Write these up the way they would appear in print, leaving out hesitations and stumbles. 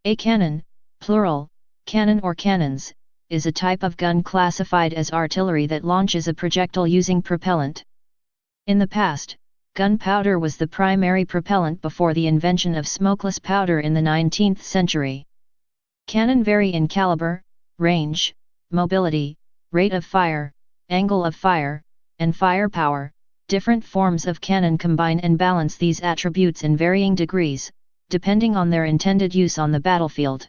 A cannon, plural, cannon or cannons, is a type of gun classified as artillery that launches a projectile using propellant. In the past, gunpowder was the primary propellant before the invention of smokeless powder in the 19th century. Cannon vary in caliber, range, mobility, rate of fire, angle of fire, and firepower. Different forms of cannon combine and balance these attributes in varying degrees, depending on their intended use on the battlefield.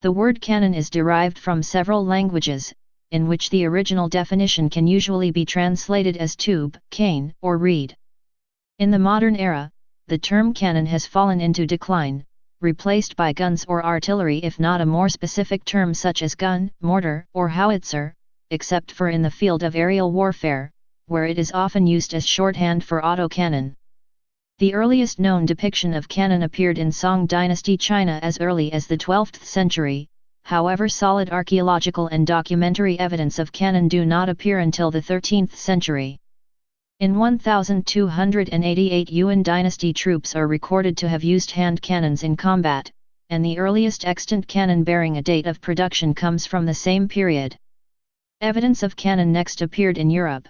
The word cannon is derived from several languages, in which the original definition can usually be translated as tube, cane, or reed. In the modern era, the term cannon has fallen into decline, replaced by guns or artillery if not a more specific term such as gun, mortar, or howitzer, except for in the field of aerial warfare, where it is often used as shorthand for autocannon. The earliest known depiction of cannon appeared in Song Dynasty China as early as the 12th century, however solid archaeological and documentary evidence of cannon do not appear until the 13th century. In 1288 Yuan dynasty troops are recorded to have used hand cannons in combat, and the earliest extant cannon bearing a date of production comes from the same period. Evidence of cannon next appeared in Europe.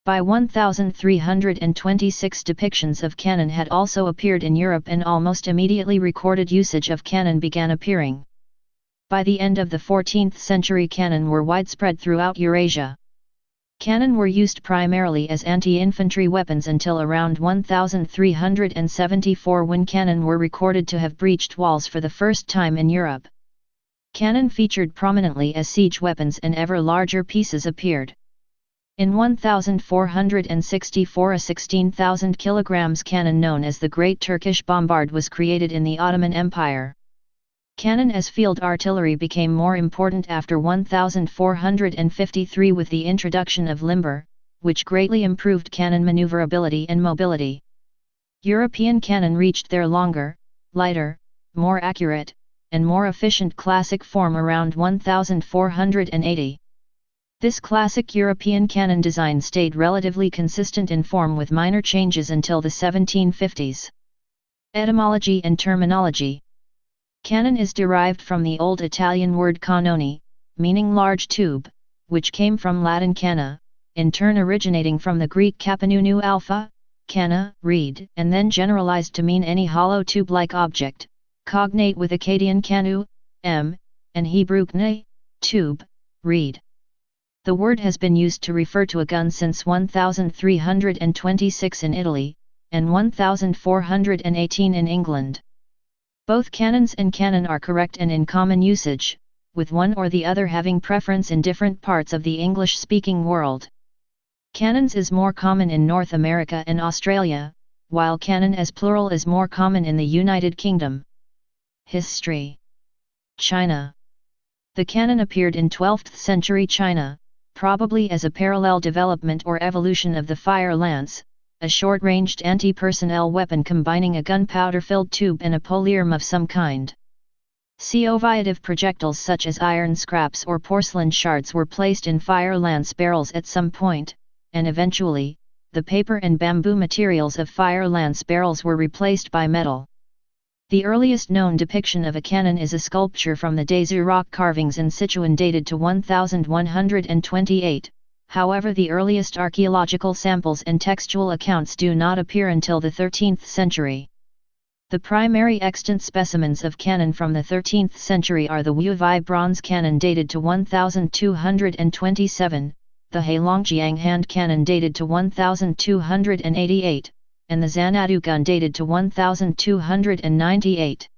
By 1326 depictions of cannon had also appeared in Europe and almost immediately recorded usage of cannon began appearing. By the end of the 14th century cannon were widespread throughout Eurasia. Cannon were used primarily as anti-infantry weapons until around 1374 when cannon were recorded to have breached walls for the first time in Europe. Cannon featured prominently as siege weapons and ever larger pieces appeared. In 1464 a 16,000 kilograms cannon known as the Great Turkish Bombard was created in the Ottoman Empire. Cannon as field artillery became more important after 1453 with the introduction of limber, which greatly improved cannon maneuverability and mobility. European cannon reached their longer, lighter, more accurate, and more efficient classic form around 1480. This classic European cannon design stayed relatively consistent in form with minor changes until the 1750s. Etymology and terminology. Cannon is derived from the Old Italian word cannone, meaning large tube, which came from Latin canna, in turn originating from the Greek kapanunu alpha, canna, reed, and then generalized to mean any hollow tube-like object, cognate with Akkadian kanu, and Hebrew kne, tube, reed. The word has been used to refer to a gun since 1326 in Italy, and 1418 in England. Both cannons and cannon are correct and in common usage, with one or the other having preference in different parts of the English-speaking world. Cannons is more common in North America and Australia, while cannon as plural is more common in the United Kingdom. History. China. The cannon appeared in 12th century China, probably as a parallel development or evolution of the fire lance, a short-ranged anti-personnel weapon combining a gunpowder-filled tube and a polearm of some kind. Coviative projectiles such as iron scraps or porcelain shards were placed in fire lance barrels at some point, and eventually, the paper and bamboo materials of fire lance barrels were replaced by metal. The earliest known depiction of a cannon is a sculpture from the Desu rock carvings in Sichuan dated to 1128, however the earliest archaeological samples and textual accounts do not appear until the 13th century. The primary extant specimens of cannon from the 13th century are the Wu-Vai bronze cannon dated to 1227, the Heilongjiang hand cannon dated to 1288, and the Xanadu gun dated to 1298.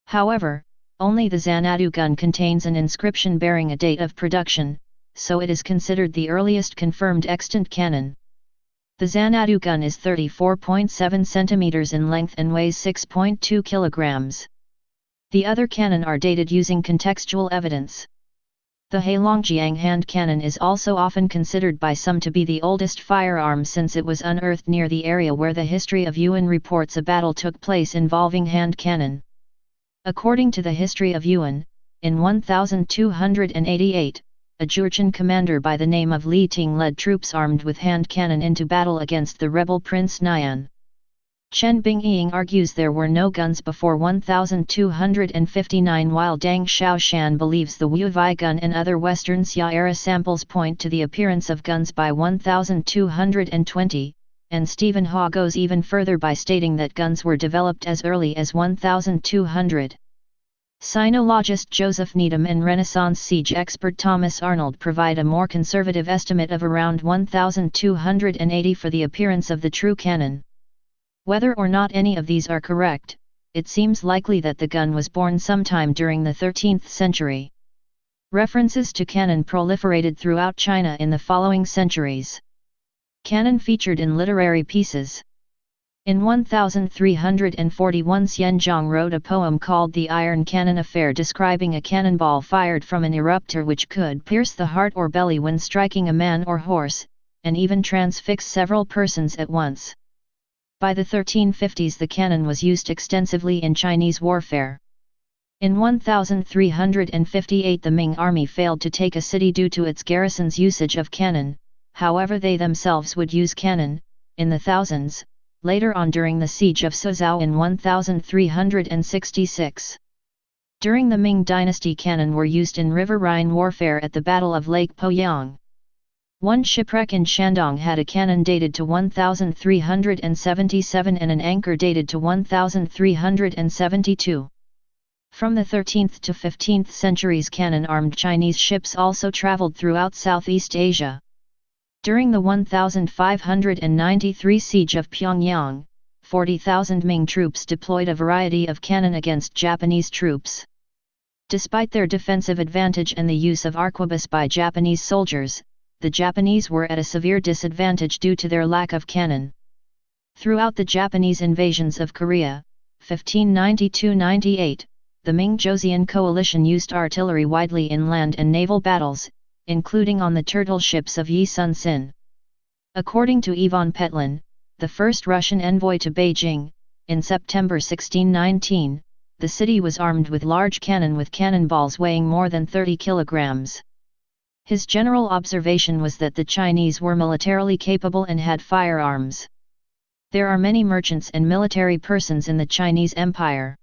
However, only the Xanadu gun contains an inscription bearing a date of production, so it is considered the earliest confirmed extant cannon. The Xanadu gun is 34.7 cm in length and weighs 6.2 kg. The other cannon are dated using contextual evidence. The Heilongjiang hand cannon is also often considered by some to be the oldest firearm since it was unearthed near the area where the history of Yuan reports a battle took place involving hand cannon. According to the history of Yuan, in 1288, a Jurchen commander by the name of Li Ting led troops armed with hand cannon into battle against the rebel Prince Nian. Chen Bingying argues there were no guns before 1259, while Dang Xiaoshan believes the Wuwei gun and other Western Xia era samples point to the appearance of guns by 1220, and Stephen Haw goes even further by stating that guns were developed as early as 1200. Sinologist Joseph Needham and Renaissance siege expert Thomas Arnold provide a more conservative estimate of around 1280 for the appearance of the true cannon. Whether or not any of these are correct, it seems likely that the gun was born sometime during the 13th century. References to cannon proliferated throughout China in the following centuries. Cannon featured in literary pieces. In 1341, Xianzhong wrote a poem called The Iron Cannon Affair, describing a cannonball fired from an eruptor which could pierce the heart or belly when striking a man or horse, and even transfix several persons at once. By the 1350s the cannon was used extensively in Chinese warfare. In 1358 the Ming army failed to take a city due to its garrison's usage of cannon, however they themselves would use cannon, in the thousands, later on during the siege of Suzhou in 1366. During the Ming dynasty cannon were used in River Rhine warfare at the Battle of Lake Poyang. One shipwreck in Shandong had a cannon dated to 1377 and an anchor dated to 1372. From the 13th to 15th centuries cannon-armed Chinese ships also traveled throughout Southeast Asia. During the 1593 siege of Pyongyang, 40,000 Ming troops deployed a variety of cannon against Japanese troops. Despite their defensive advantage and the use of arquebus by Japanese soldiers, the Japanese were at a severe disadvantage due to their lack of cannon. Throughout the Japanese invasions of Korea, 1592–98, the Ming-Joseon coalition used artillery widely in land and naval battles, including on the turtle ships of Yi Sun Sin. According to Ivan Petlin, the first Russian envoy to Beijing, in September 1619, the city was armed with large cannon with cannonballs weighing more than 30 kilograms. His general observation was that the Chinese were militarily capable and had firearms. There are many merchants and military persons in the Chinese Empire.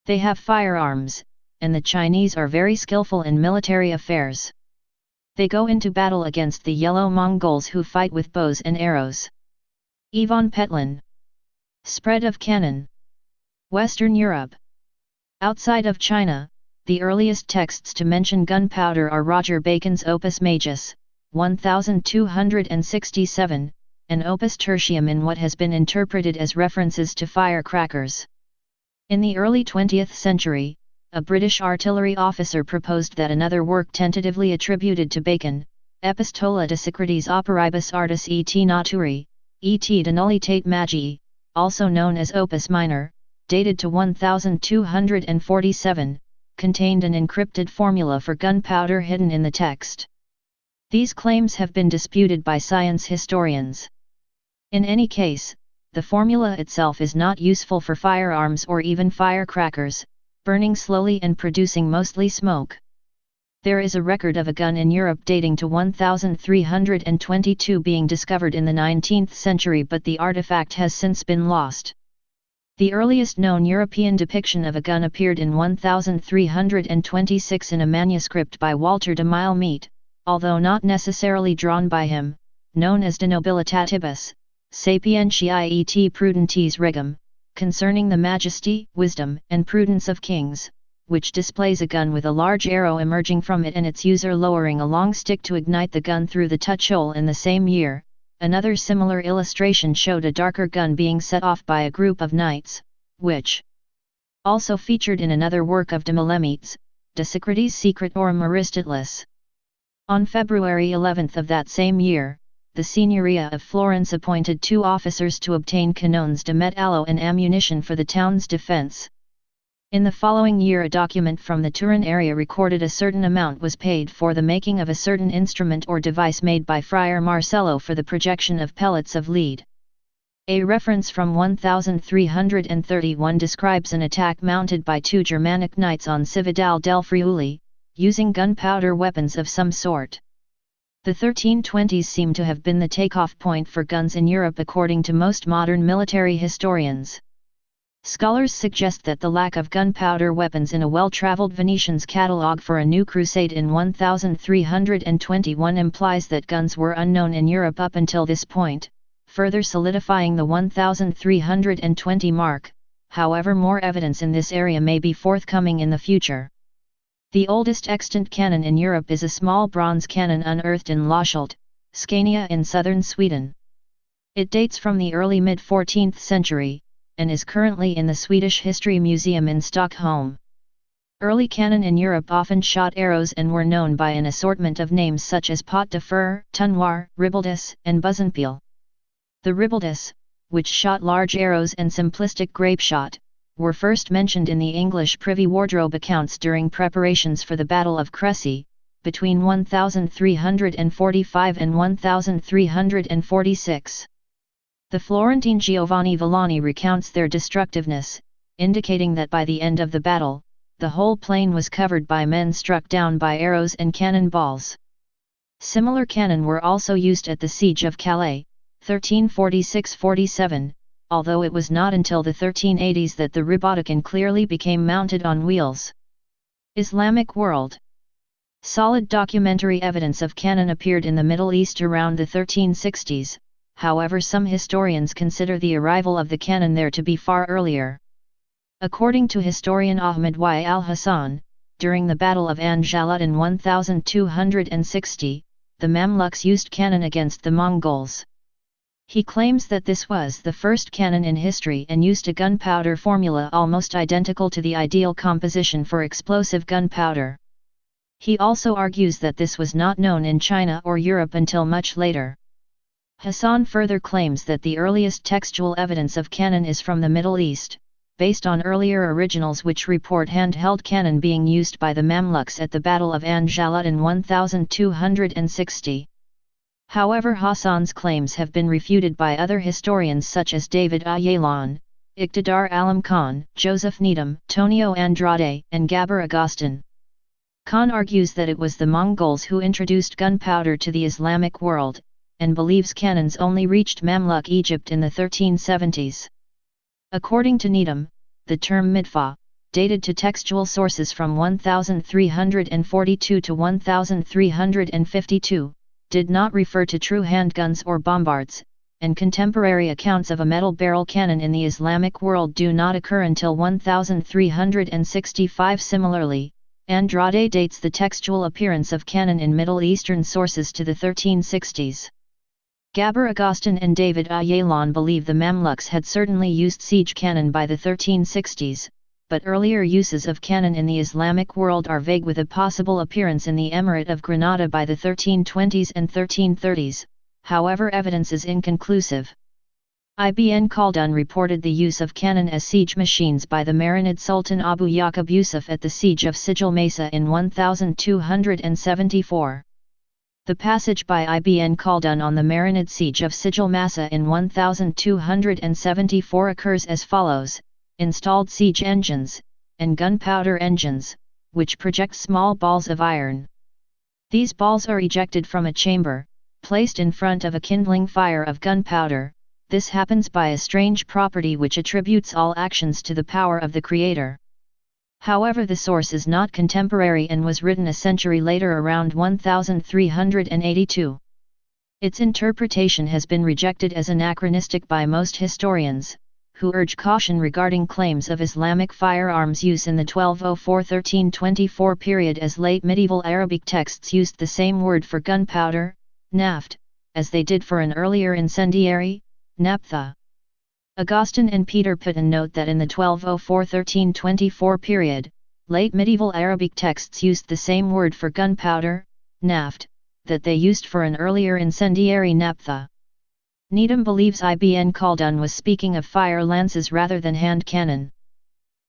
They have firearms, and the Chinese are very skillful in military affairs. They go into battle against the Yellow Mongols who fight with bows and arrows. Ivan Petlin. Spread of cannon. Western Europe. Outside of China, the earliest texts to mention gunpowder are Roger Bacon's Opus Majus, 1267, and Opus Tertium in what has been interpreted as references to firecrackers. In the early 20th century, a British artillery officer proposed that another work tentatively attributed to Bacon, Epistola de Secretis Operibus Artis et Naturae, et de Nullitate Magii, also known as Opus Minor, dated to 1247, contained an encrypted formula for gunpowder hidden in the text. These claims have been disputed by science historians. In any case, the formula itself is not useful for firearms or even firecrackers, burning slowly and producing mostly smoke. There is a record of a gun in Europe dating to 1322 being discovered in the 19th century, but the artifact has since been lost. The earliest known European depiction of a gun appeared in 1326 in a manuscript by Walter de Millemeet, although not necessarily drawn by him, known as De Nobilitatibus, Sapientiae et Prudentes Regum, concerning the majesty, wisdom, and prudence of kings, which displays a gun with a large arrow emerging from it and its user lowering a long stick to ignite the gun through the touch-hole. In the same year, another similar illustration showed a darker gun being set off by a group of knights, which also featured in another work of de Millemeet's, De Secretis Secretorum Aristotelis. On February 11 of that same year, the Signoria of Florence appointed 2 officers to obtain canones de metallo and ammunition for the town's defense. In the following year a document from the Turin area recorded a certain amount was paid for the making of a certain instrument or device made by Friar Marcello for the projection of pellets of lead. A reference from 1331 describes an attack mounted by 2 Germanic knights on Cividale del Friuli, using gunpowder weapons of some sort. The 1320s seem to have been the takeoff point for guns in Europe according to most modern military historians. Scholars suggest that the lack of gunpowder weapons in a well-traveled Venetian's catalogue for a new crusade in 1321 implies that guns were unknown in Europe up until this point, further solidifying the 1320 mark. However, more evidence in this area may be forthcoming in the future. The oldest extant cannon in Europe is a small bronze cannon unearthed in Loshult, Scania in southern Sweden. It dates from the early mid-14th century, and is currently in the Swedish History Museum in Stockholm. Early cannon in Europe often shot arrows and were known by an assortment of names such as pot de fer, tunnoir, ribaldus, and buzenpil. The ribaldus, which shot large arrows and simplistic grapeshot, were first mentioned in the English Privy Wardrobe accounts during preparations for the Battle of Crécy, between 1345 and 1346. The Florentine Giovanni Villani recounts their destructiveness, indicating that by the end of the battle, the whole plain was covered by men struck down by arrows and cannon balls. Similar cannon were also used at the Siege of Calais, 1346–47, although it was not until the 1380s that the Ribotacon clearly became mounted on wheels. Islamic world. Solid documentary evidence of cannon appeared in the Middle East around the 1360s, however some historians consider the arrival of the cannon there to be far earlier. According to historian Ahmad Y. al-Hassan, during the Battle of Ain Jalut in 1260, the Mamluks used cannon against the Mongols. He claims that this was the first cannon in history and used a gunpowder formula almost identical to the ideal composition for explosive gunpowder. He also argues that this was not known in China or Europe until much later. Hassan further claims that the earliest textual evidence of cannon is from the Middle East, based on earlier originals which report handheld cannon being used by the Mamluks at the Battle of Ain Jalut in 1260. However, Hassan's claims have been refuted by other historians such as David Ayalon, Iqtidar Alam Khan, Joseph Needham, Tonio Andrade, and Gabor Agustin. Khan argues that it was the Mongols who introduced gunpowder to the Islamic world, and believes cannons only reached Mamluk Egypt in the 1370s. According to Needham, the term midfa, dated to textual sources from 1342 to 1352, did not refer to true handguns or bombards, and contemporary accounts of a metal barrel cannon in the Islamic world do not occur until 1365. Similarly, Andrade dates the textual appearance of cannon in Middle Eastern sources to the 1360s. Gabor Agustin and David Ayalon believe the Mamluks had certainly used siege cannon by the 1360s, but earlier uses of cannon in the Islamic world are vague, with a possible appearance in the Emirate of Granada by the 1320s and 1330s, however evidence is inconclusive. Ibn Khaldun reported the use of cannon as siege machines by the Marinid Sultan Abu Yaqub Yusuf at the siege of Sijil Mesa in 1274. The passage by Ibn Khaldun on the Marinid siege of Sijil Masa in 1274 occurs as follows: installed siege engines, and gunpowder engines, which project small balls of iron. These balls are ejected from a chamber, placed in front of a kindling fire of gunpowder. This happens by a strange property which attributes all actions to the power of the Creator. However, the source is not contemporary and was written a century later, around 1382. Its interpretation has been rejected as anachronistic by most historians, who urge caution regarding claims of Islamic firearms use in the 1204–1324 period, as late medieval Arabic texts used the same word for gunpowder, naft, as they did for an earlier incendiary, naphtha. Augustine and Peter Pitton note that in the 1204–1324 period, late medieval Arabic texts used the same word for gunpowder, naft, that they used for an earlier incendiary, naphtha. Needham believes Ibn Khaldun was speaking of fire lances rather than hand cannon.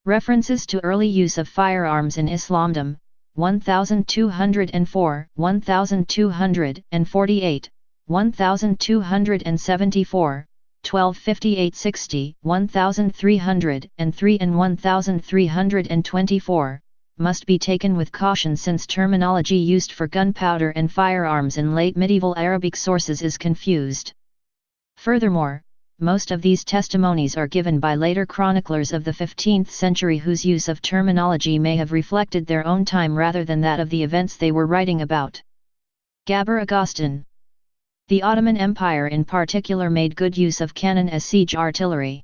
References to early use of firearms in Islamdom, 1204, 1248, 1274, 1258–60, 1303 and 1324, must be taken with caution since terminology used for gunpowder and firearms in late medieval Arabic sources is confused. Furthermore, most of these testimonies are given by later chroniclers of the 15th century whose use of terminology may have reflected their own time rather than that of the events they were writing about. Gabor Agostin. The Ottoman Empire in particular made good use of cannon as siege artillery.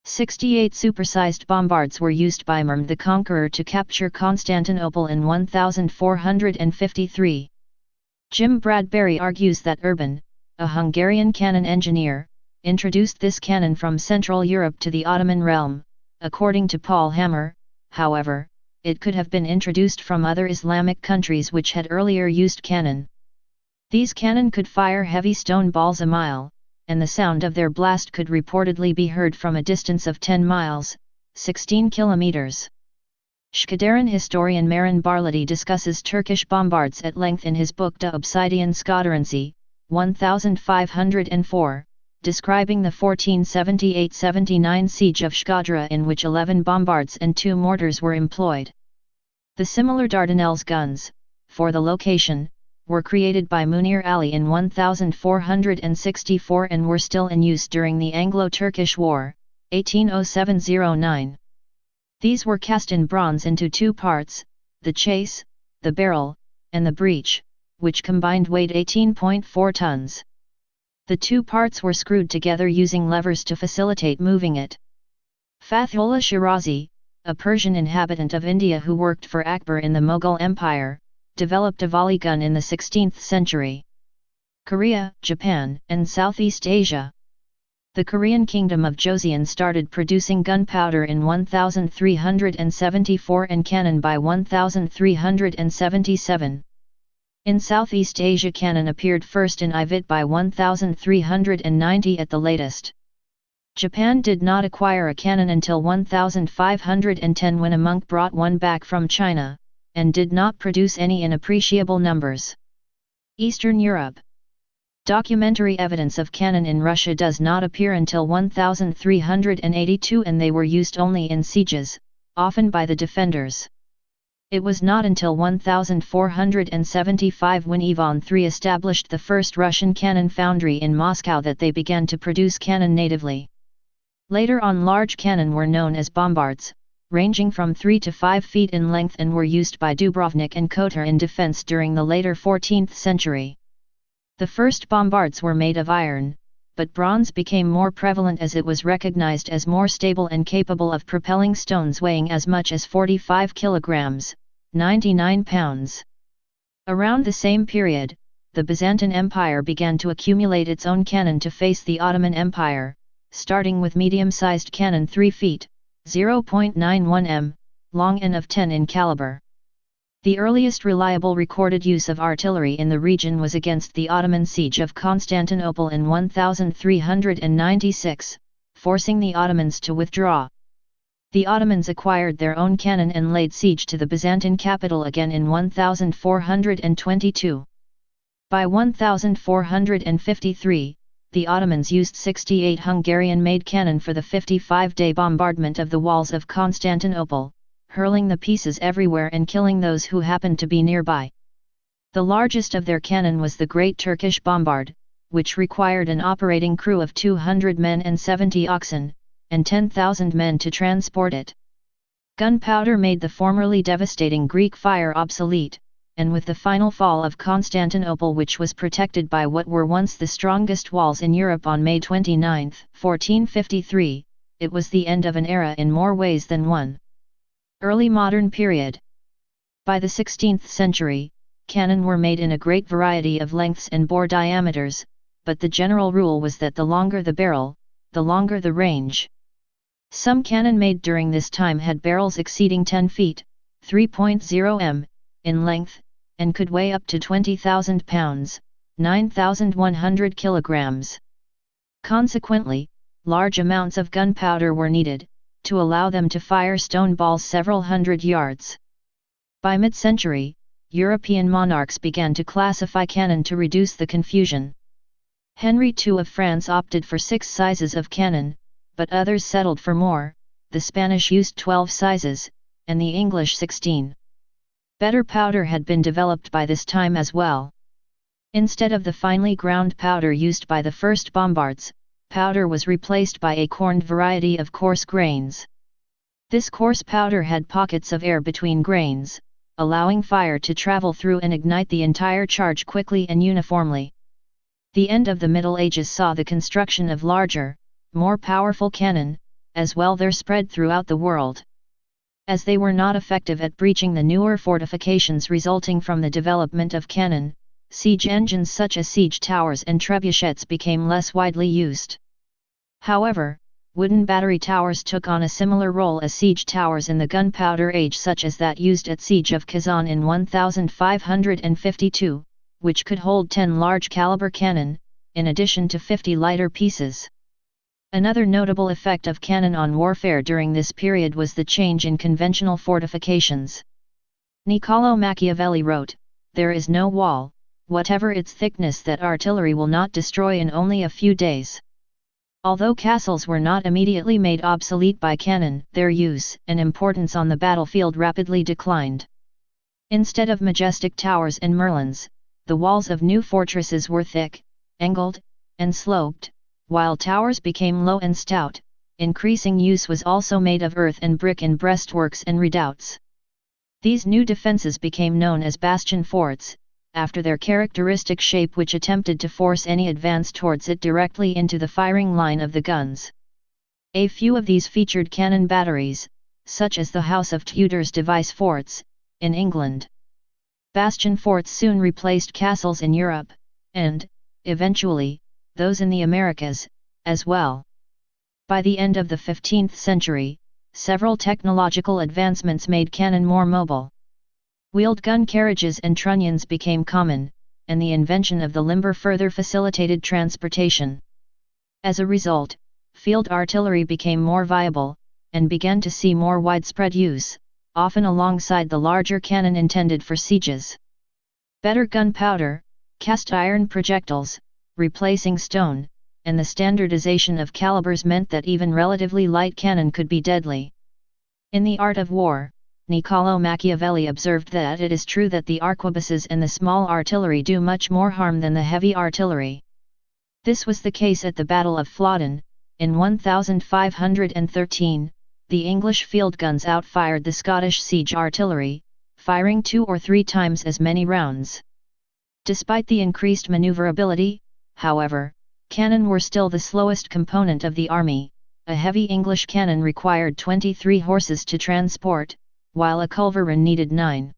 68 supersized bombards were used by Mehmed the Conqueror to capture Constantinople in 1453. Jim Bradbury argues that Urban, a Hungarian cannon engineer, introduced this cannon from Central Europe to the Ottoman realm. According to Paul Hammer, however, it could have been introduced from other Islamic countries which had earlier used cannon. These cannon could fire heavy stone balls a mile, and the sound of their blast could reportedly be heard from a distance of 10 miles, 16 kilometers. Shkadaran historian Marin Barlady discusses Turkish bombards at length in his book De Obsidian Skadarency, 1504, describing the 1478-79 siege of Shkodra in which 11 bombards and 2 mortars were employed. The similar Dardanelles guns, for the location, were created by Munir Ali in 1464 and were still in use during the Anglo-Turkish War, 1807–09. These were cast in bronze into 2 parts, the chase, the barrel, and the breech, which combined weighed 18.4 tons. The 2 parts were screwed together using levers to facilitate moving it. Fathullah Shirazi, a Persian inhabitant of India who worked for Akbar in the Mughal Empire, developed a volley gun in the 16th century. Korea, Japan, and Southeast Asia. The Korean kingdom of Joseon started producing gunpowder in 1374 and cannon by 1377. In Southeast Asia cannon appeared first in Ivit by 1390 at the latest. Japan did not acquire a cannon until 1510 when a monk brought one back from China, and did not produce any in appreciable numbers. Eastern Europe. Documentary evidence of cannon in Russia does not appear until 1382 and they were used only in sieges, often by the defenders. It was not until 1475 when Ivan III established the first Russian cannon foundry in Moscow that they began to produce cannon natively. Later on large cannon were known as bombards, ranging from 3 to 5 feet in length and were used by Dubrovnik and Kotar in defense during the later 14th century. The first bombards were made of iron, but bronze became more prevalent as it was recognized as more stable and capable of propelling stones weighing as much as 45 kilograms, 99 pounds. Around the same period, the Byzantine Empire began to accumulate its own cannon to face the Ottoman Empire, starting with medium-sized cannon 3 feet, 0.91 m, long and of 10 in caliber. The earliest reliable recorded use of artillery in the region was against the Ottoman siege of Constantinople in 1396, forcing the Ottomans to withdraw. The Ottomans acquired their own cannon and laid siege to the Byzantine capital again in 1422. By 1453, the Ottomans used 68 Hungarian-made cannon for the 55-day bombardment of the walls of Constantinople, hurling the pieces everywhere and killing those who happened to be nearby. The largest of their cannon was the Great Turkish Bombard, which required an operating crew of 200 men and 70 oxen, and 10,000 men to transport it. Gunpowder made the formerly devastating Greek fire obsolete, and with the final fall of Constantinople, which was protected by what were once the strongest walls in Europe on May 29, 1453, it was the end of an era in more ways than one. Early modern period. By the 16th century, cannon were made in a great variety of lengths and bore diameters, but the general rule was that the longer the barrel, the longer the range. Some cannon made during this time had barrels exceeding 10 feet, 3.0 m, in length, and could weigh up to 20,000 pounds, 9,100 kilograms. Consequently, large amounts of gunpowder were needed, to allow them to fire stone balls several hundred yards. By mid-century, European monarchs began to classify cannon to reduce the confusion. Henry II of France opted for 6 sizes of cannon, but others settled for more. The Spanish used 12 sizes, and the English 16. Better powder had been developed by this time as well. Instead of the finely ground powder used by the first bombards, powder was replaced by a corned variety of coarse grains. This coarse powder had pockets of air between grains, allowing fire to travel through and ignite the entire charge quickly and uniformly. The end of the Middle Ages saw the construction of larger, more powerful cannon, as well they're spread throughout the world. As they were not effective at breaching the newer fortifications resulting from the development of cannon, siege engines such as siege towers and trebuchets became less widely used. However, wooden battery towers took on a similar role as siege towers in the gunpowder age, such as that used at Siege of Kazan in 1552, which could hold 10 large-caliber cannon, in addition to 50 lighter pieces. Another notable effect of cannon on warfare during this period was the change in conventional fortifications. Niccolò Machiavelli wrote, "There is no wall, whatever its thickness, that artillery will not destroy in only a few days." Although castles were not immediately made obsolete by cannon, their use and importance on the battlefield rapidly declined. Instead of majestic towers and merlons, the walls of new fortresses were thick, angled, and sloped, while towers became low and stout. Increasing use was also made of earth and brick in breastworks and redoubts. These new defenses became known as bastion forts, after their characteristic shape, which attempted to force any advance towards it directly into the firing line of the guns. A few of these featured cannon batteries, such as the House of Tudor's Device forts, in England. Bastion forts soon replaced castles in Europe, and, eventually, those in the Americas, as well. By the end of the 15th century, several technological advancements made cannon more mobile. Wheeled gun carriages and trunnions became common, and the invention of the limber further facilitated transportation. As a result, field artillery became more viable, and began to see more widespread use, often alongside the larger cannon intended for sieges. Better gunpowder, cast iron projectiles, replacing stone, and the standardization of calibers meant that even relatively light cannon could be deadly. In The Art of War, Niccolò Machiavelli observed that it is true that the arquebuses and the small artillery do much more harm than the heavy artillery. This was the case at the Battle of Flodden, in 1513. The English field guns outfired the Scottish siege artillery, firing 2 or 3 times as many rounds. Despite the increased maneuverability, however, cannon were still the slowest component of the army. A heavy English cannon required 23 horses to transport, while a culverin needed 9.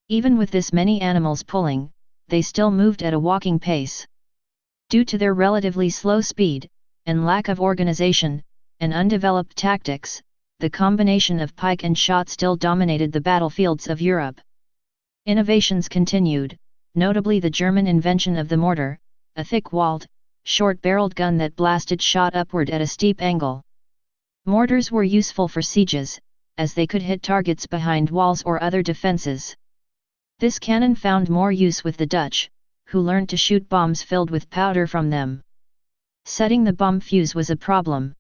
Even with this many animals pulling, they still moved at a walking pace. Due to their relatively slow speed, and lack of organization, and undeveloped tactics, the combination of pike and shot still dominated the battlefields of Europe. Innovations continued, notably the German invention of the mortar, a thick-walled, short-barreled gun that blasted shot upward at a steep angle. Mortars were useful for sieges, as they could hit targets behind walls or other defenses. This cannon found more use with the Dutch, who learned to shoot bombs filled with powder from them. Setting the bomb fuse was a problem.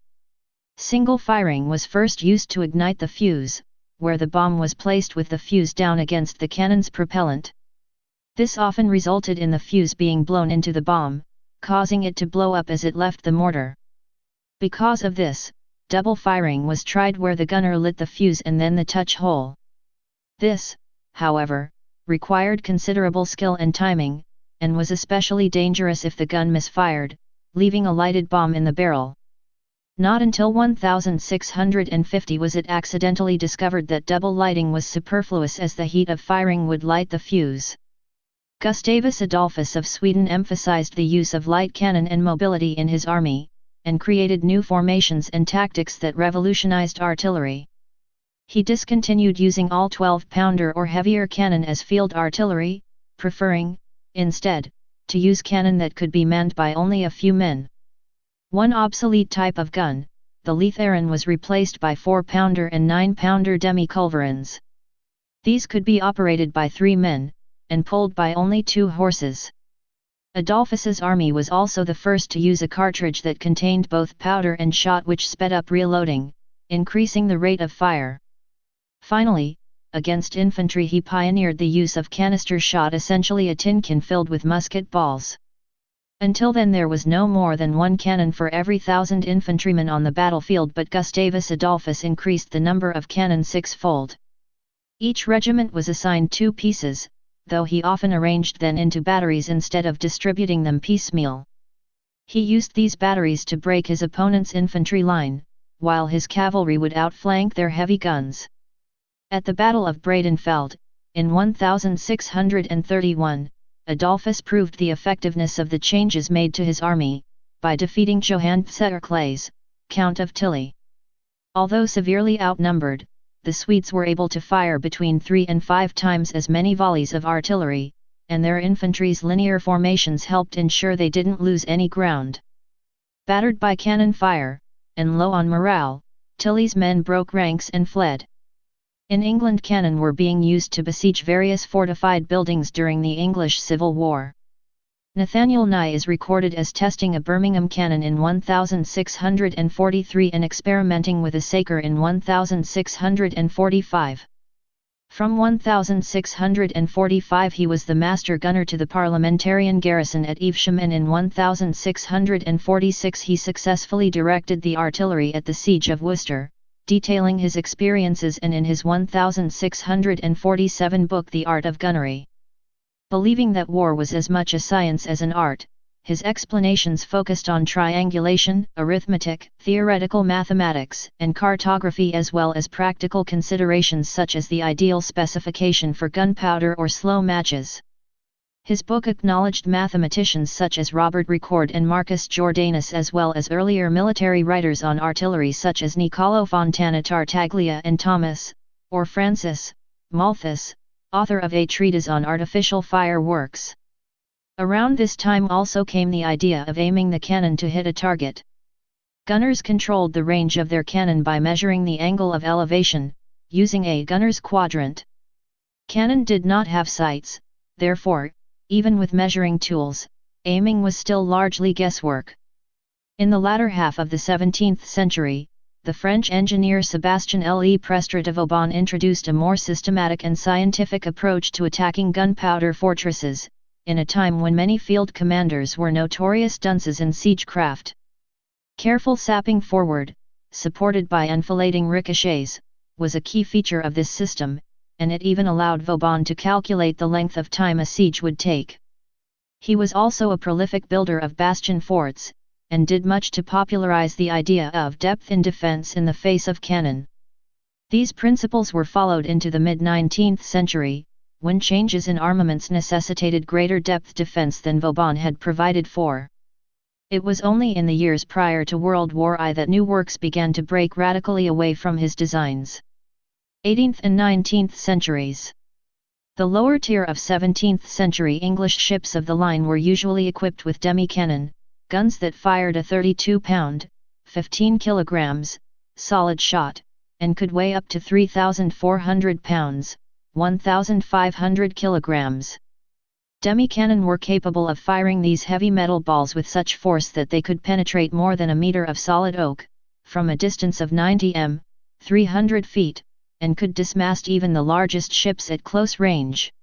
Single firing was first used to ignite the fuse, where the bomb was placed with the fuse down against the cannon's propellant. This often resulted in the fuse being blown into the bomb, causing it to blow up as it left the mortar. Because of this, double firing was tried where the gunner lit the fuse and then the touch hole. This, however, required considerable skill and timing, and was especially dangerous if the gun misfired, leaving a lighted bomb in the barrel. Not until 1650 was it accidentally discovered that double lighting was superfluous, as the heat of firing would light the fuse. Gustavus Adolphus of Sweden emphasized the use of light cannon and mobility in his army, and created new formations and tactics that revolutionized artillery. He discontinued using all 12-pounder or heavier cannon as field artillery, preferring, instead, to use cannon that could be manned by only a few men. One obsolete type of gun, the Leitharin, was replaced by 4-pounder and 9-pounder demi-culverins. These could be operated by 3 men, and pulled by only 2 horses. Adolphus's army was also the first to use a cartridge that contained both powder and shot, which sped up reloading, increasing the rate of fire. Finally, against infantry he pioneered the use of canister shot, essentially a tin can filled with musket balls. Until then there was no more than one cannon for every 1,000 infantrymen on the battlefield, but Gustavus Adolphus increased the number of cannon six-fold. Each regiment was assigned 2 pieces, though he often arranged them into batteries instead of distributing them piecemeal. He used these batteries to break his opponent's infantry line, while his cavalry would outflank their heavy guns. At the Battle of Bredenfeld, in 1631, Adolphus proved the effectiveness of the changes made to his army, by defeating Johann Pseerkles, Count of Tilly. Although severely outnumbered, the Swedes were able to fire between 3 and 5 times as many volleys of artillery, and their infantry's linear formations helped ensure they didn't lose any ground. Battered by cannon fire, and low on morale, Tilly's men broke ranks and fled. In England, cannon were being used to besiege various fortified buildings during the English Civil War. Nathaniel Nye is recorded as testing a Birmingham cannon in 1643 and experimenting with a Saker in 1645. From 1645 he was the master gunner to the parliamentarian garrison at Evesham, and in 1646 he successfully directed the artillery at the siege of Worcester, detailing his experiences and in his 1647 book The Art of Gunnery. Believing that war was as much a science as an art, his explanations focused on triangulation, arithmetic, theoretical mathematics, and cartography, as well as practical considerations such as the ideal specification for gunpowder or slow matches. His book acknowledged mathematicians such as Robert Ricord and Marcus Jordanus, as well as earlier military writers on artillery such as Niccolò Fontana Tartaglia and Thomas, or Francis, Malthus, author of a treatise on artificial fireworks. Around this time also came the idea of aiming the cannon to hit a target. Gunners controlled the range of their cannon by measuring the angle of elevation, using a gunner's quadrant. Cannon did not have sights, therefore, even with measuring tools, aiming was still largely guesswork. In the latter half of the 17th century, the French engineer Sébastien Le Prestre de Vauban introduced a more systematic and scientific approach to attacking gunpowder fortresses, in a time when many field commanders were notorious dunces in siegecraft. Careful sapping forward, supported by enfilading ricochets, was a key feature of this system, and it even allowed Vauban to calculate the length of time a siege would take. He was also a prolific builder of bastion forts, and did much to popularize the idea of depth in defense in the face of cannon. These principles were followed into the mid-19th century, when changes in armaments necessitated greater depth defense than Vauban had provided for. It was only in the years prior to World War I that new works began to break radically away from his designs. 18th and 19th centuries. The lower tier of 17th century English ships of the line were usually equipped with demi-cannon, guns that fired a 32-pound, 15 kilograms, solid shot, and could weigh up to 3,400 pounds, 1,500 kilograms. Demi-cannon were capable of firing these heavy metal balls with such force that they could penetrate more than a meter of solid oak, from a distance of 90 m, 300 feet, and could dismast even the largest ships at close range.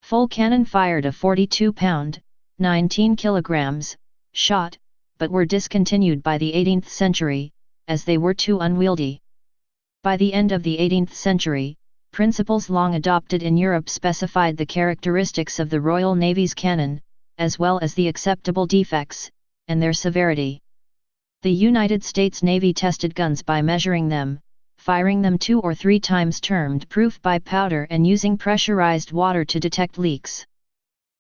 Full cannon fired a 42-pound, 19 kilograms, shot, but were discontinued by the 18th century, as they were too unwieldy. By the end of the 18th century, principles long adopted in Europe specified the characteristics of the Royal Navy's cannon, as well as the acceptable defects, and their severity. The United States Navy tested guns by measuring them, firing them 2 or 3 times, termed proof by powder, and using pressurized water to detect leaks.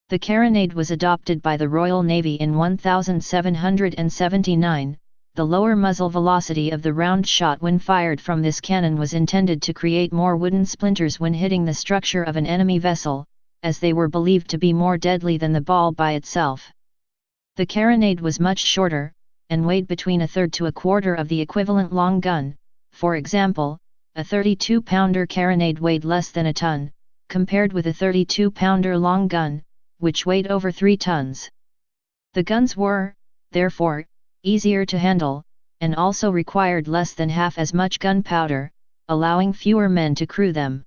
The carronade was adopted by the Royal Navy in 1779. The lower muzzle velocity of the round shot when fired from this cannon was intended to create more wooden splinters when hitting the structure of an enemy vessel, as they were believed to be more deadly than the ball by itself. The carronade was much shorter, and weighed between a third to a quarter of the equivalent long gun. For example, a 32-pounder carronade weighed less than a ton, compared with a 32-pounder long gun, which weighed over 3 tons. The guns were, therefore, easier to handle, and also required less than half as much gunpowder, allowing fewer men to crew them.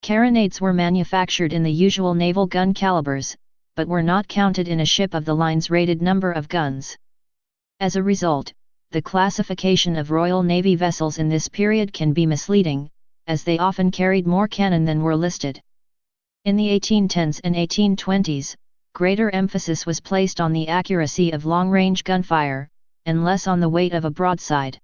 Carronades were manufactured in the usual naval gun calibers, but were not counted in a ship of the line's rated number of guns. As a result, the classification of Royal Navy vessels in this period can be misleading, as they often carried more cannon than were listed. In the 1810s and 1820s, greater emphasis was placed on the accuracy of long-range gunfire, and less on the weight of a broadside.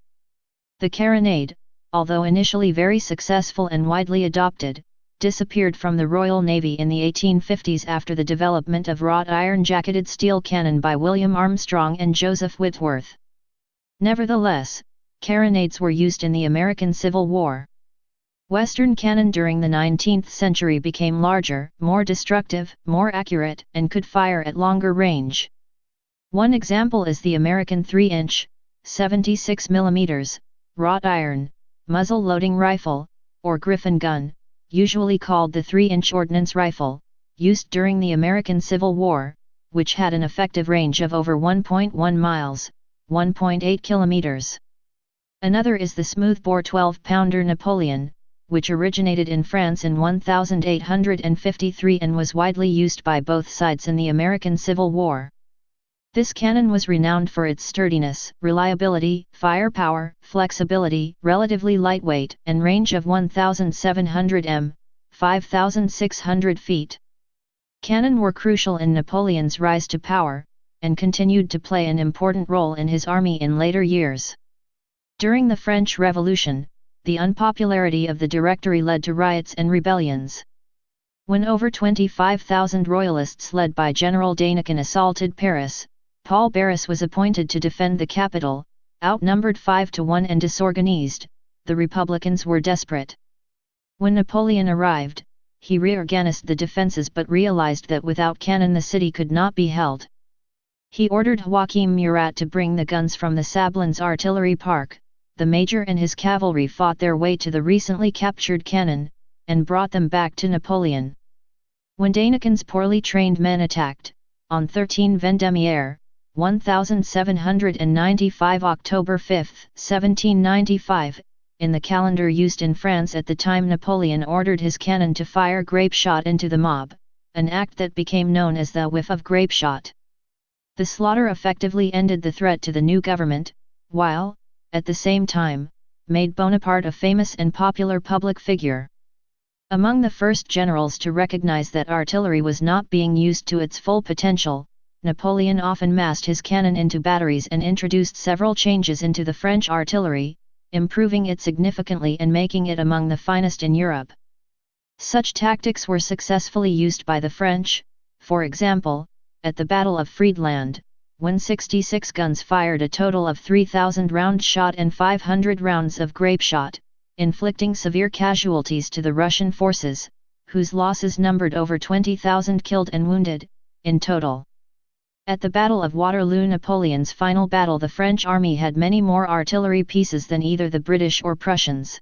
The carronade, although initially very successful and widely adopted, disappeared from the Royal Navy in the 1850s after the development of wrought iron jacketed steel cannon by William Armstrong and Joseph Whitworth. Nevertheless, carronades were used in the American Civil War. Western cannon during the 19th century became larger, more destructive, more accurate, and could fire at longer range. One example is the American 3-inch, 76 mm, wrought iron, muzzle-loading rifle, or Griffin gun, usually called the 3-inch ordnance rifle, used during the American Civil War, which had an effective range of over 1.1 miles, 1.8 kilometers. Another is the smoothbore 12-pounder Napoleon, which originated in France in 1853 and was widely used by both sides in the American Civil War. This cannon was renowned for its sturdiness, reliability, firepower, flexibility, relatively lightweight, and range of 1,700 m, 5,600 feet. Cannon were crucial in Napoleon's rise to power, and continued to play an important role in his army in later years. During the French Revolution, the unpopularity of the Directory led to riots and rebellions. When over 25,000 royalists led by General Danican assaulted Paris, Paul Barras was appointed to defend the capital. Outnumbered 5-1 and disorganized, the Republicans were desperate. When Napoleon arrived, he reorganized the defenses but realized that without cannon the city could not be held. He ordered Joachim Murat to bring the guns from the Sablons Artillery Park. The major and his cavalry fought their way to the recently captured cannon, and brought them back to Napoleon. When Danican's poorly trained men attacked, on 13 Vendémiaire, 1795 October 5, 1795, in the calendar used in France at the time, Napoleon ordered his cannon to fire grape shot into the mob, an act that became known as the whiff of grape shot. The slaughter effectively ended the threat to the new government, while, at the same time, made Bonaparte a famous and popular public figure. Among the first generals to recognize that artillery was not being used to its full potential, Napoleon often massed his cannon into batteries and introduced several changes into the French artillery, improving it significantly and making it among the finest in Europe. Such tactics were successfully used by the French, for example, at the Battle of Friedland, when 66 guns fired a total of 3,000 round shot and 500 rounds of grape shot, inflicting severe casualties to the Russian forces, whose losses numbered over 20,000 killed and wounded, in total. At the Battle of Waterloo, Napoleon's final battle, the French army had many more artillery pieces than either the British or Prussians.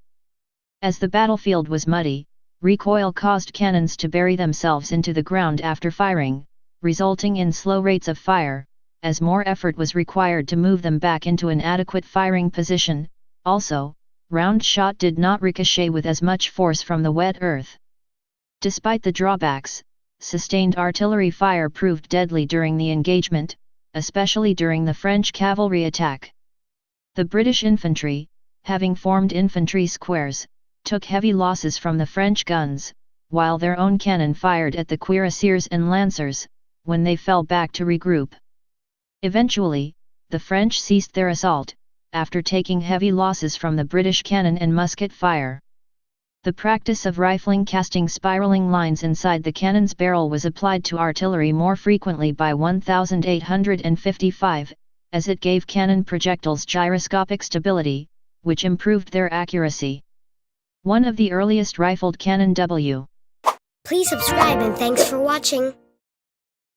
As the battlefield was muddy, recoil caused cannons to bury themselves into the ground after firing, resulting in slow rates of fire, as more effort was required to move them back into an adequate firing position. Also, round shot did not ricochet with as much force from the wet earth. Despite the drawbacks, sustained artillery fire proved deadly during the engagement, especially during the French cavalry attack. The British infantry, having formed infantry squares, took heavy losses from the French guns, while their own cannon fired at the cuirassiers and lancers, when they fell back to regroup. Eventually, the French ceased their assault, after taking heavy losses from the British cannon and musket fire. The practice of rifling casting spiraling lines inside the cannon's barrel was applied to artillery more frequently by 1855, as it gave cannon projectiles gyroscopic stability, which improved their accuracy. One of the earliest rifled cannon W. Please subscribe and thanks for watching.